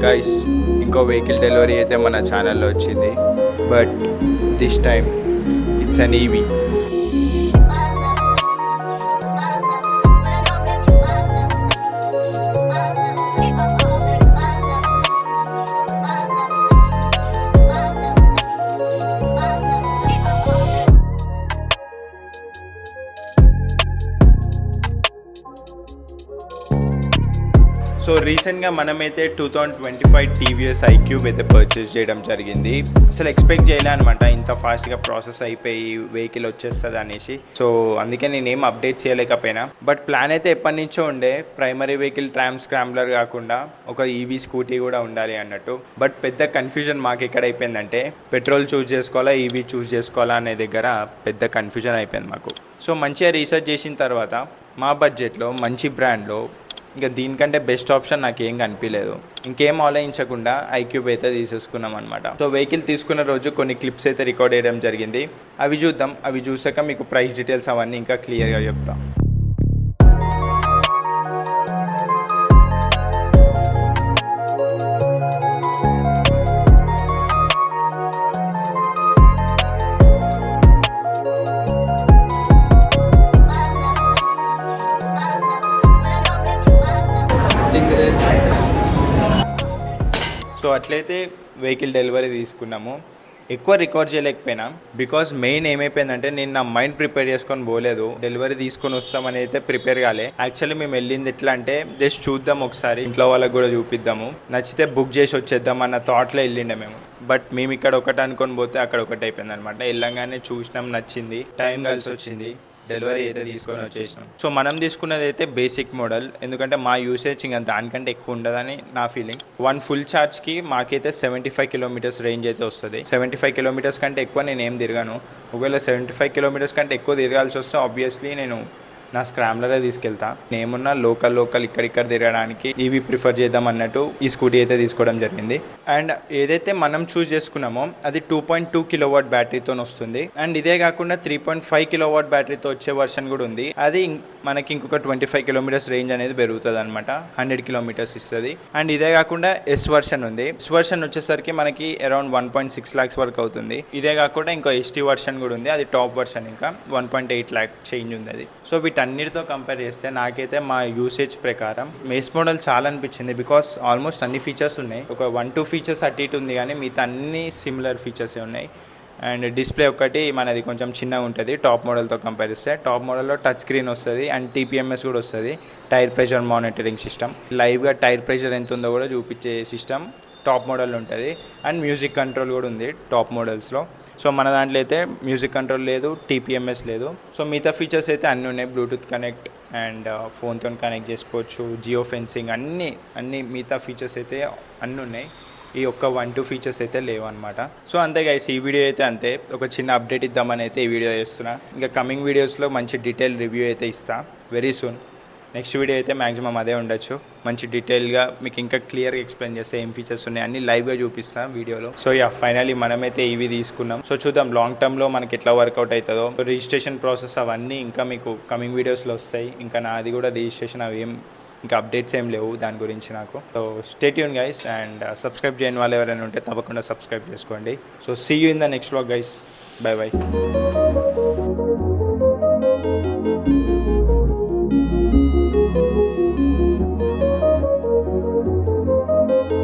Guys ఇంకో vehicle delivery అయితే మన ఛానల్లో వచ్చింది. But this time it's an EV. So రీసెంట్గా మనమైతే 2025 టీవీఎస్ ఐక్యూబ్ అయితే పర్చేస్ చేయడం జరిగింది. అసలు ఎక్స్పెక్ట్ చేయలే అనమాట ఇంత ఫాస్ట్గా ప్రాసెస్ అయిపోయి వెహికల్ వచ్చేస్తుంది అనేసి. సో అందుకే నేనేం అప్డేట్ చేయలేకపోయినా. బట్ ప్లాన్ అయితే ఎప్పటి నుంచో ఉండే, ప్రైమరీ వెహికల్ ట్రామ్ స్క్రాంబ్లర్ కాకుండా ఒక ఈవీ స్కూటీ కూడా ఉండాలి అన్నట్టు. బట్ పెద్ద కన్ఫ్యూజన్ మాకు ఎక్కడ అయిపోయిందంటే పెట్రోల్ చూస్ చేసుకోవాలా ఈవీ చూస్ చేసుకోవాలా అనే దగ్గర పెద్ద కన్ఫ్యూజన్ అయిపోయింది మాకు. సో మంచిగా రీసెర్చ్ చేసిన తర్వాత మా బడ్జెట్లో మంచి బ్రాండ్లో ఇంకా దీనికంటే బెస్ట్ ఆప్షన్ నాకు ఏం కనిపించలేదు. ఇంకేం ఆలోచించకుండా ఐక్యూబ్ అయితే తీసేసుకున్నాం అనమాట. సో వెహికల్ తీసుకున్న రోజు కొన్ని క్లిప్స్ అయితే రికార్డ్ చేయడం జరిగింది. అవి చూద్దాం. అవి చూసాక మీకు ప్రైస్ డీటెయిల్స్ అవన్నీ ఇంకా క్లియర్గా చెప్తాం. సో అట్లయితే వెహికల్ డెలివరీ తీసుకున్నాము. ఎక్కువ రికార్డ్ చేయలేకపోయినా బికాజ్ మెయిన్ ఏమైపోయిందంటే నేను నా మైండ్ ప్రిపేర్ చేసుకొని పోలేదు. డెలివరీ తీసుకొని వస్తామని అయితే ప్రిపేర్ కాలే. యాక్చువల్లీ మేము వెళ్ళింది ఎట్లా అంటే జస్ట్ చూద్దాం, ఒకసారి ఇంట్లో వాళ్ళకి కూడా చూపిద్దాము, నచ్చితే బుక్ చేసి వచ్చేద్దాం అన్న థాట్లో వెళ్ళిండే మేము. బట్ మేము ఇక్కడ ఒకటి అనుకొని పోతే అక్కడ ఒకటి అయిపోయింది అనమాట. వెళ్ళంగానే చూసినాం, నచ్చింది, టైం కలిసి వచ్చింది, డెలివరీ అయితే తీసుకొని వచ్చేసినాం. సో మనం తీసుకున్నది అయితే బేసిక్ మోడల్, ఎందుకంటే మా యూసేజ్ ఇంకా దానికంటే ఎక్కువ ఉండదని నా ఫీలింగ్. వన్ ఫుల్ ఛార్జ్కి మాకైతే 75 కిలోమీటర్స్ రేంజ్ అయితే వస్తుంది. 75 కిలోమీటర్స్ కంటే ఎక్కువ నేను ఏం తిరగాను. ఒకవేళ 75 కిలోమీటర్స్ కంటే ఎక్కువ తిరగాల్సి వస్తే ఆబ్వియస్లీ నేను నా స్క్రాంబ్లరే తీసుకెళ్తా. నేమున్నా లోకల్ ఇక్కడిక్కడ తిరగడానికి ఈవీ ప్రిఫర్ చేద్దాం అన్నట్టు ఈ స్కూటీ అయితే తీసుకోవడం జరిగింది. అండ్ ఏదైతే మనం చూస్ చేసుకున్నామో అది 2.2 కిలోవాట్ బ్యాటరీతో వస్తుంది. అండ్ ఇదే కాకుండా 3.5 కిలోవాట్ బ్యాటరీతో వచ్చే వర్షన్ కూడా ఉంది. అది మనకి ఇంకొక 25 కిలోమీటర్స్ రేంజ్ అనేది పెరుగుతుంది అనమాట. 100 కిలోమీటర్స్ ఇస్తుంది. అండ్ ఇదే కాకుండా ఎస్ వర్షన్ ఉంది. ఎస్ వర్షన్ వచ్చేసరికి మనకి అరౌండ్ 1.6 lakhs వరకు అవుతుంది. ఇదే కాకుండా ఇంకో ఎస్టీ వర్షన్ కూడా ఉంది, అది టాప్ వర్షన్, ఇంకా 1.8 lakh చేంజ్ ఉంది అది. సో వీటన్నిటితో కంపేర్ చేస్తే నాకైతే మా యూసేజ్ ప్రకారం మేస్ మోడల్ చాలా అనిపించింది. బికాస్ ఆల్మోస్ట్ అన్ని ఫీచర్స్ ఉన్నాయి. ఒక 1-2 ఫీచర్స్ అటు ఇటు ఉంది, కానీ మిగతా అన్ని సిమిలర్ ఫీచర్సే ఉన్నాయి. అండ్ డిస్ప్లే ఒకటి మనది కొంచెం చిన్నగా ఉంటుంది టాప్ మోడల్తో కంపేర్ చేస్తే. టాప్ మోడల్లో టచ్ స్క్రీన్ వస్తుంది అండ్ టీపీఎంఎస్ కూడా వస్తుంది, టైర్ ప్రెషర్ మానిటరింగ్ సిస్టమ్. లైవ్గా టైర్ ప్రెషర్ ఎంత ఉందో కూడా చూపించే సిస్టమ్ టాప్ మోడల్ ఉంటుంది. అండ్ మ్యూజిక్ కంట్రోల్ కూడా ఉంది టాప్ మోడల్స్లో. సో మన దాంట్లో అయితే మ్యూజిక్ కంట్రోల్ లేదు, టీపీఎంఎస్ లేదు. సో మిగతా ఫీచర్స్ అయితే అన్నీ ఉన్నాయి. బ్లూటూత్ కనెక్ట్ అండ్ ఫోన్తో కనెక్ట్ చేసుకోవచ్చు, జియో ఫెన్సింగ్, అన్ని మిగతా ఫీచర్స్ అయితే అన్నీ ఉన్నాయి. ఈ ఒక్క 1-2 ఫీచర్స్ అయితే లేవు అనమాట. సో అంతే గైస్, ఈ వీడియో అయితే అంతే. ఒక చిన్న అప్డేట్ ఇద్దామని అయితే ఈ వీడియో చేస్తున్నా. ఇంకా కమింగ్ వీడియోస్లో మంచి డీటెయిల్ రివ్యూ అయితే ఇస్తా వెరీ సూన్. నెక్స్ట్ వీడియో అయితే మ్యాక్సిమం అదే ఉండొచ్చు. మంచి డీటెయిల్గా మీకు ఇంకా క్లియర్గా ఎక్స్ప్లెయిన్ చేస్తే ఏం ఫీచర్స్ ఉన్నాయి అన్ని లైవ్గా చూపిస్తాం వీడియోలో. సో ఫైనలీ మనమైతే ఇవి తీసుకున్నాం. సో చూద్దాం లాంగ్ టర్మ్లో మనకి ఎట్లా వర్కౌట్ అవుతుందో. రిజిస్ట్రేషన్ ప్రాసెస్ అవన్నీ ఇంకా మీకు కమింగ్ వీడియోస్లో వస్తాయి. ఇంకా నాది కూడా రిజిస్ట్రేషన్ అవి ఇంకా అప్డేట్స్ ఏం లేవు దాని గురించి నాకు. So stay tune guys. And subscribe చేయని వాళ్ళు ఎవరైనా ఉంటే తప్పకుండా సబ్స్క్రైబ్ చేసుకోండి. So see you in the next vlog guys. Bye by.